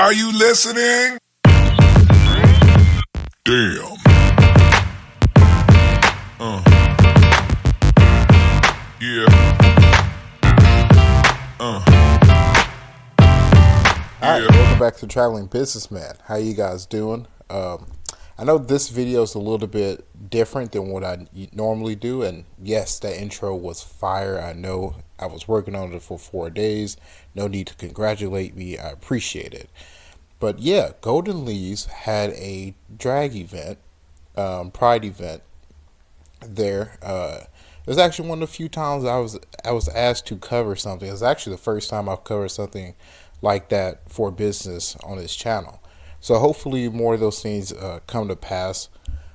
Are you listening? Damn. Yeah. Alright, welcome back to Traveling Businessman. How you guys doing? I know this video is a little bit different than what I normally do, and yes, that intro was fire. I know I was working on it for 4 days. No need to congratulate me. I appreciate it. But yeah, Golden Lees had a drag event, pride event there. It was actually one of the few times I was asked to cover something. It was actually the first time I've covered something like that for business on this channel. So hopefully more of those things come to pass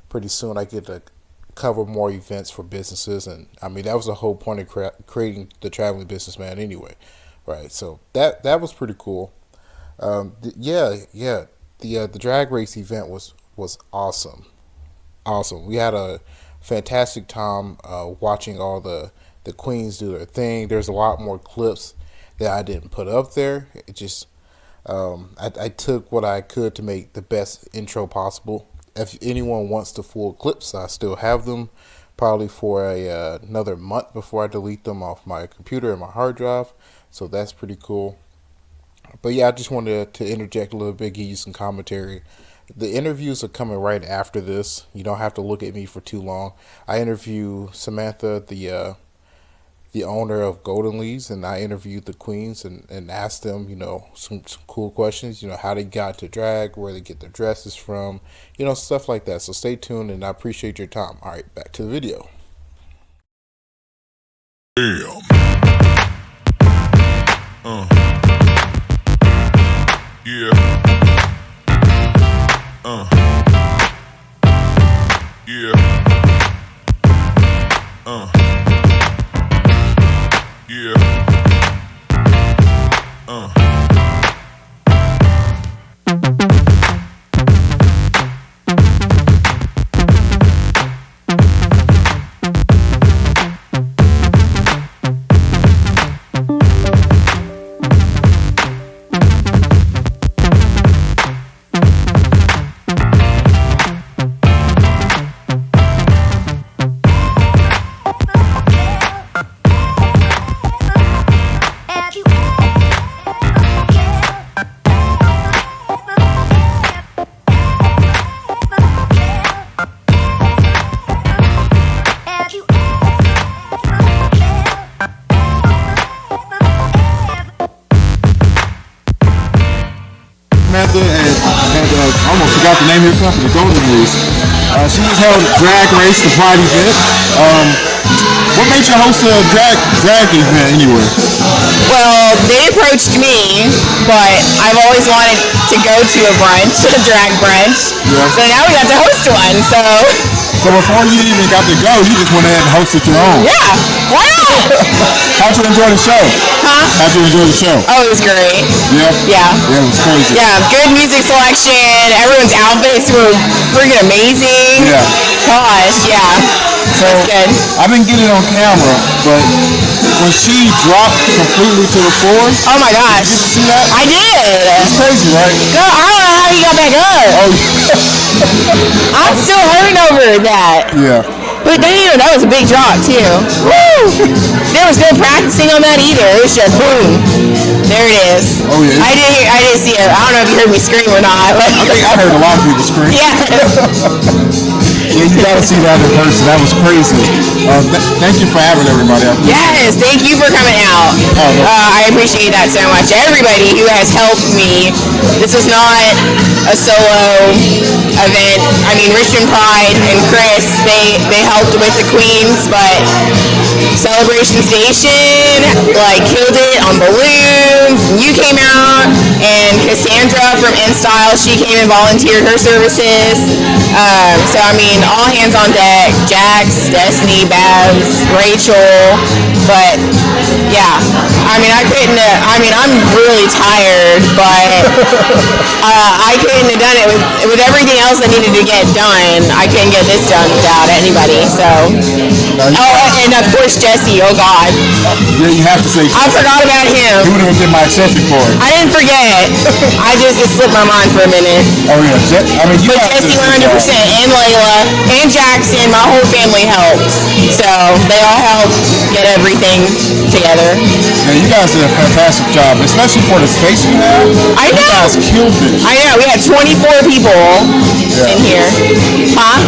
pretty soon. I get to cover more events for businesses, and I mean that was the whole point of creating the Traveling Businessman anyway, right? So that was pretty cool. The drag race event was awesome. We had a fantastic time watching all the queens do their thing. There's a lot more clips that I didn't put up there. It just I took what I could to make the best intro possible. If anyone wants the full clips, I still have them, probably for another month before I delete them off my computer and my hard drive. So that's pretty cool. But yeah, I just wanted to interject a little bit, give you some commentary. The interviews are coming right after this. You don't have to look at me for too long. I interview Samantha, the owner of Golden Lees, and I interviewed the queens and asked them, some cool questions, how they got to drag, where they get their dresses from, stuff like that. So stay tuned, and I appreciate your time. All right, back to the video. Damn. Yeah. Yeah. Yeah. And almost forgot the name of your company, Golden Lees. She just held a drag race, the pride event. What made you host a drag event anyway? Well, they approached me, but I've always wanted to go to a brunch, a drag brunch. Yeah. So now we got to host one. So before you even got to go, you just went ahead and hosted your own. Yeah, why not? How'd you enjoy the show? Huh? How'd you enjoy the show? Oh, it was great. Yeah? Yeah. Yeah, it was crazy. Yeah, good music selection. Everyone's outfits were freaking amazing. Yeah. Gosh, yeah. So, good. I didn't get it on camera, but when she dropped completely to the floor. Oh my gosh. Did you see that? I did. It's crazy, right? Girl, I don't know how you got back up. Oh, I'm still hurting over that. yeah. But that was a big drop too. Woo! There was no practicing on that either. It was just boom. There it is. Oh yeah. I didn't see it. I don't know if you heard me scream or not. But I think I heard a lot of people scream. Yeah. Yeah, you gotta see that in person. That was crazy. Thank you for having everybody. Yes, thank you for coming out. I appreciate that so much. Everybody who has helped me. This was not a solo event. I mean, Richmond Pride and Chris, they helped with the queens, but Celebration Station killed it on balloons. You came out, and Cassandra from InStyle, she came and volunteered her services. So I mean, all hands on deck. Jax, Destiny, Babs, Rachel, but Yeah. I mean, I'm really tired, but I couldn't have done it with everything else that needed to get done. I couldn't get this done without anybody. So. And of course Jesse. Oh God. Yeah, you have to say. I forgot about him. He would have been my eccentric boy. I didn't forget. It slipped my mind for a minute. Oh yeah, but Jesse 100% and Layla and Jackson, my whole family helped. So they all helped get everything together. Yeah, you guys did a fantastic job, especially for the space you have. I know. You guys killed it. I know. We had 24 people in here. Huh?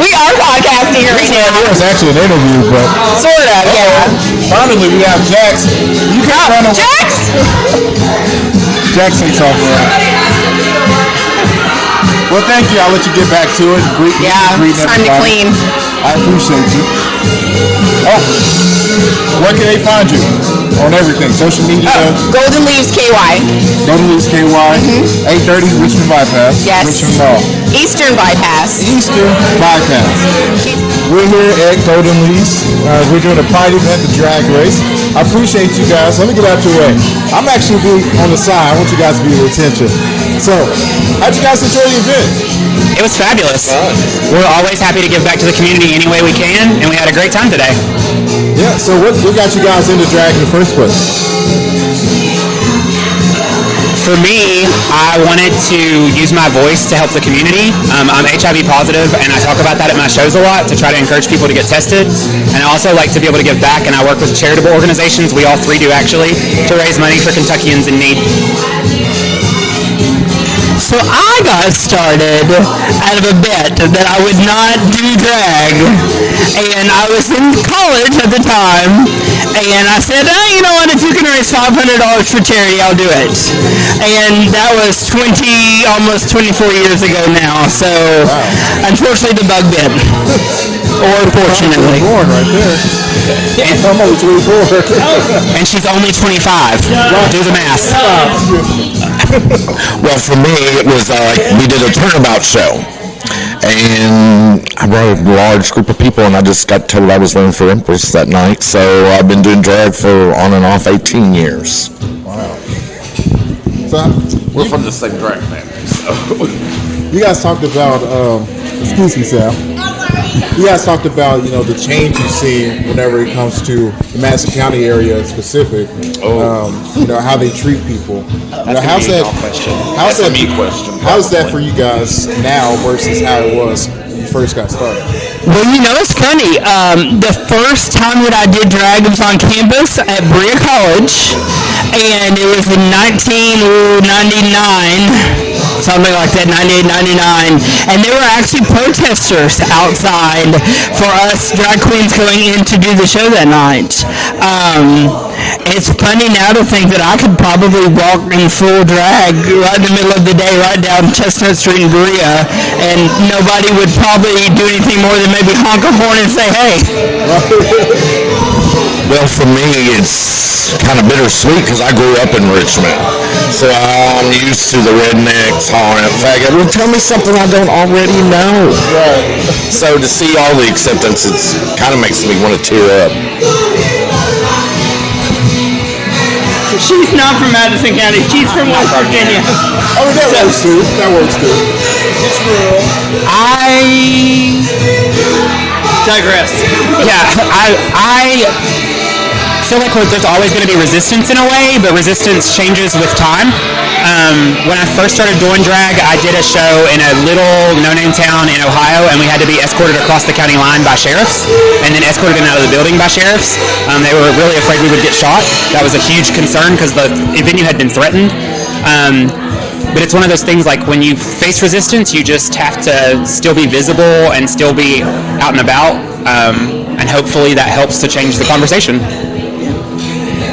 We are podcasting right now. It was actually an interview, but sort of, yeah. Finally, we have Jax. You can run away. Jax! Jax takes off. Well, thank you. I'll let you get back to it. It's time to clean. I appreciate you. Oh, where can they find you? On everything, social media. Golden Leaves KY. Golden Leaves KY. 830 Richmond Bypass. Yes. Richmond Mall. Eastern Bypass. Eastern Bypass. We're here at Golden Leaves. We're doing a pride event, the drag race. I appreciate you guys. Let me get out your way. I'm actually on the side. I want you guys to be with attention. So, how'd you guys enjoy the event? It was fabulous. We're always happy to give back to the community any way we can, and we had a great time today. Yeah, so what got you guys into drag in the first place? For me, I wanted to use my voice to help the community. I'm HIV positive, and I talk about that at my shows a lot to try to encourage people to get tested. And I also like to be able to give back, and I work with charitable organizations, we all three do actually, to raise money for Kentuckians in need. So I got started out of a bet that I would not do drag, and I was in college at the time, and I said, you know what, if you can raise $500 for charity, I'll do it. And that was almost 24 years ago now, so unfortunately the bug bit. Or fortunately. Born right there. I'm only 24. And she's only 25. Do the math. Well, for me, it was we did a turnabout show, and I brought a large group of people, and I just got told I was running for Empress that night. So I've been doing drag for on and off 18 years. Wow. So we're from the same drag family. So you guys talked about, excuse me, Sal. You guys talked about, the change you've seen whenever it comes to the Madison County area specific. How they treat people. How's that for you guys now versus how it was when you first got started? Well, it's funny. The first time that I did drag was on campus at Berea College, and it was in 1999. Something like that, 98, 99. And there were actually protesters outside for us drag queens going in to do the show that night. It's funny now to think that I could probably walk in full drag right in the middle of the day, right down Chestnut Street in Berea, and nobody would probably do anything more than maybe honk a horn and say, hey. Well, for me, it's kind of bittersweet because I grew up in Richmond. So I'm used to the rednecks hollering at faggot. Well, tell me something I don't already know. Right. So to see all the acceptance, it kind of makes me want to tear up. She's not from Madison County. She's from West Virginia. Oh, that works too. That works too. It's real. I digress. Yeah, I feel like there's always going to be resistance in a way, but resistance changes with time. When I first started doing drag, I did a show in a little no-name town in Ohio, and we had to be escorted across the county line by sheriffs, and then escorted in out of the building by sheriffs. They were really afraid we would get shot. That was a huge concern because the venue had been threatened. But it's one of those things, like when you face resistance, you just have to still be visible and still be out and about, and hopefully that helps to change the conversation.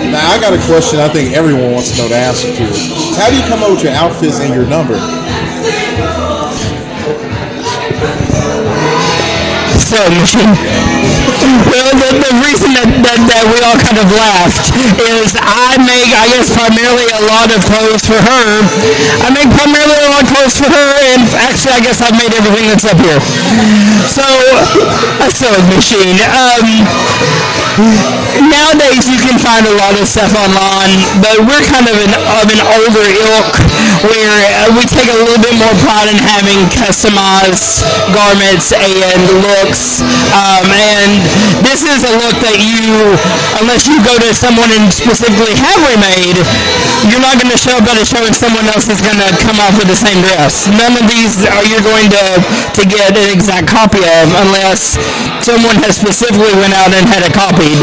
Now, I got a question I think everyone wants to know the answer to. How do you come up with your outfits and your number? Sewing machine. Well, the reason that we all kind of laughed is I guess, primarily a lot of clothes for her. I make primarily a lot of clothes for her, and actually, I guess I've made everything that's up here. So, a sewing machine. nowadays you can find a lot of stuff online, but we're kind of an older ilk where we take a little bit more pride in having customized garments and looks. And this is a look that unless you go to someone and specifically have remade, you're not going to show up at a show and someone else is going to come off with the same dress. None of these are you're going to get an exact copy of unless someone has specifically went out and had it copied.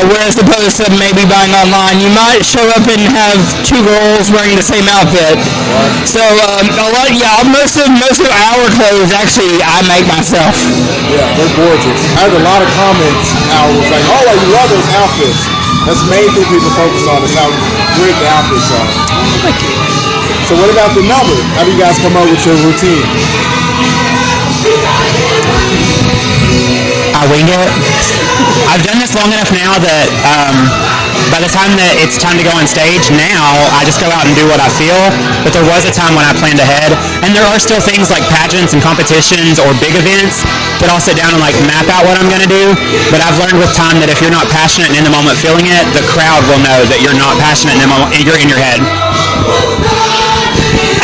Whereas opposed to maybe buying online, you might show up and have two girls wearing the same outfit. So most of our clothes actually I make myself. Yeah, they're gorgeous. I had a lot of comments how it was like, oh, I love those outfits. That's the main thing people focus on is how great the outfits are. Thank you. So what about the number? How do you guys come up with your routine? I wing it. I've done this long enough now that by the time that it's time to go on stage, now I just go out and do what I feel. But there was a time when I planned ahead, and there are still things like pageants and competitions or big events that I'll sit down and like map out what I'm going to do. But I've learned with time that if you're not passionate and in the moment feeling it, the crowd will know that you're not passionate in the moment. You're in your head.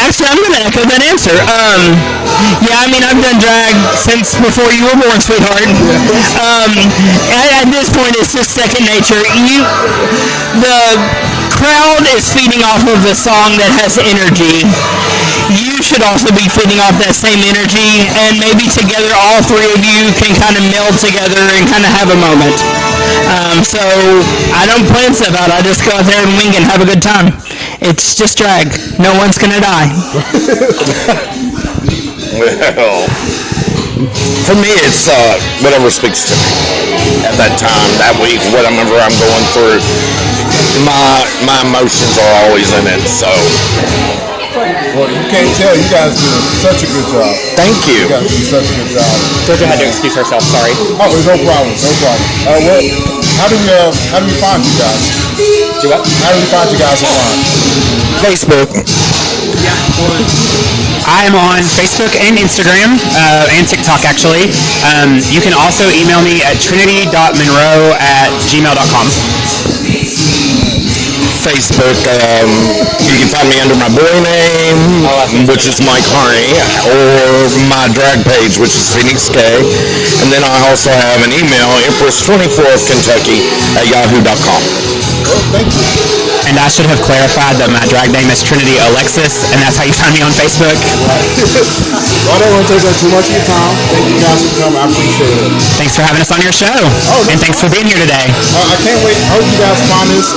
Actually, I'm going to echo that answer. I've done drag since before you were born, sweetheart. At this point, it's just second nature. The crowd is feeding off of a song that has energy. You should also be feeding off that same energy, and maybe together all three of you can kind of meld together and kind of have a moment. So I don't plan stuff out. I just go out there and wing and have a good time. It's just drag. No one's going to die. Well, for me, it's whatever speaks to me at that time, that week, whatever I'm going through. My emotions are always in it, so. Well, you can't tell. You guys do such a good job. Thank you. You guys do such a good job. Georgia had to excuse herself. Sorry. Oh, no problem. How do we find you guys? Do what? How do we find you guys online? Facebook. I am on Facebook and Instagram and TikTok, actually. You can also email me at trinity.monroe@gmail.com. Facebook, you can find me under my boy name, which is Mike Harney, or my drag page, which is Phoenix K. And then I also have an email, Empress24 of Kentucky @yahoo.com. Oh, thank you. And I should have clarified that my drag name is Trinity Alexis, and that's how you find me on Facebook. Well, I don't want to take up too much of your time. Thank you guys for coming. I appreciate it. Thanks for having us on your show. And thanks for being here today. I can't wait. I hope you guys find this.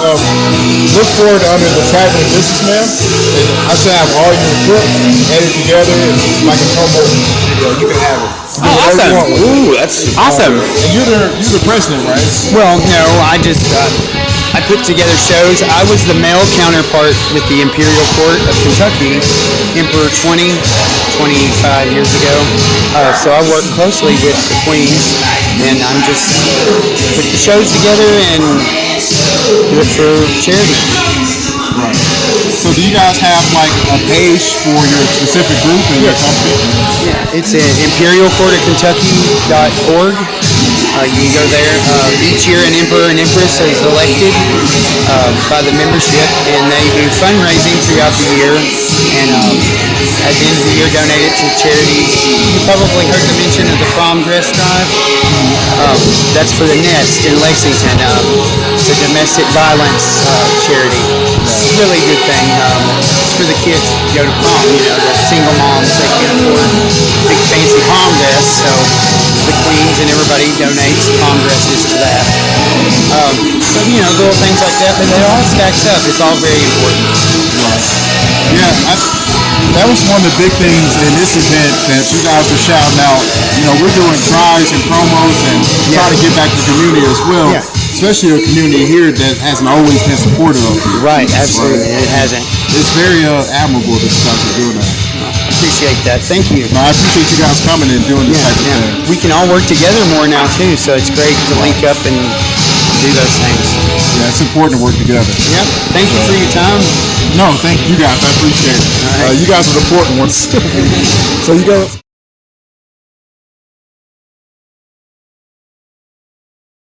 Look forward to Under the Traveling Businessman. I should have all your clips edited together and like a promo. You can have it. Oh, awesome. Ooh, that's awesome. And you're the president, right? Well, no, I just I put together shows. I was the male counterpart with the Imperial Court of Kentucky, Emperor 25 years ago. So I work closely with the queens, and I'm just put the shows together and do it for charity. Right. So do you guys have like a page for your specific group and your company? Yeah, it's at imperialcourtofkentucky.org. You can go there. Each year an emperor and empress is elected by the membership, and they do fundraising throughout the year, and at the end of the year donate it to charities. You probably heard the mention of the prom dress drive. That's for the Nest in Lexington. It's a domestic violence charity. It's a really good thing. It's for the kids to go to prom, the single moms that can afford big fancy prom dress, so the queens and everybody donates prom dresses to that. So, little things like that, but it all stacks up. It's all very important. Yeah, that was one of the big things in this event that you guys are shouting out. We're doing tries and promos and try to get back to the community as well. Yeah. Especially a community here that hasn't always been supportive of you. Right, absolutely. Right. It hasn't. It's very admirable that you guys are doing that. I appreciate that. Thank you. No, I appreciate you guys coming and doing this type of thing. We can all work together more now too, so it's great to link up and do those things. Yeah, it's important to work together. Yep. Thank you for your time. No, thank you guys. I appreciate it. Right. You guys are the important ones. So you guys.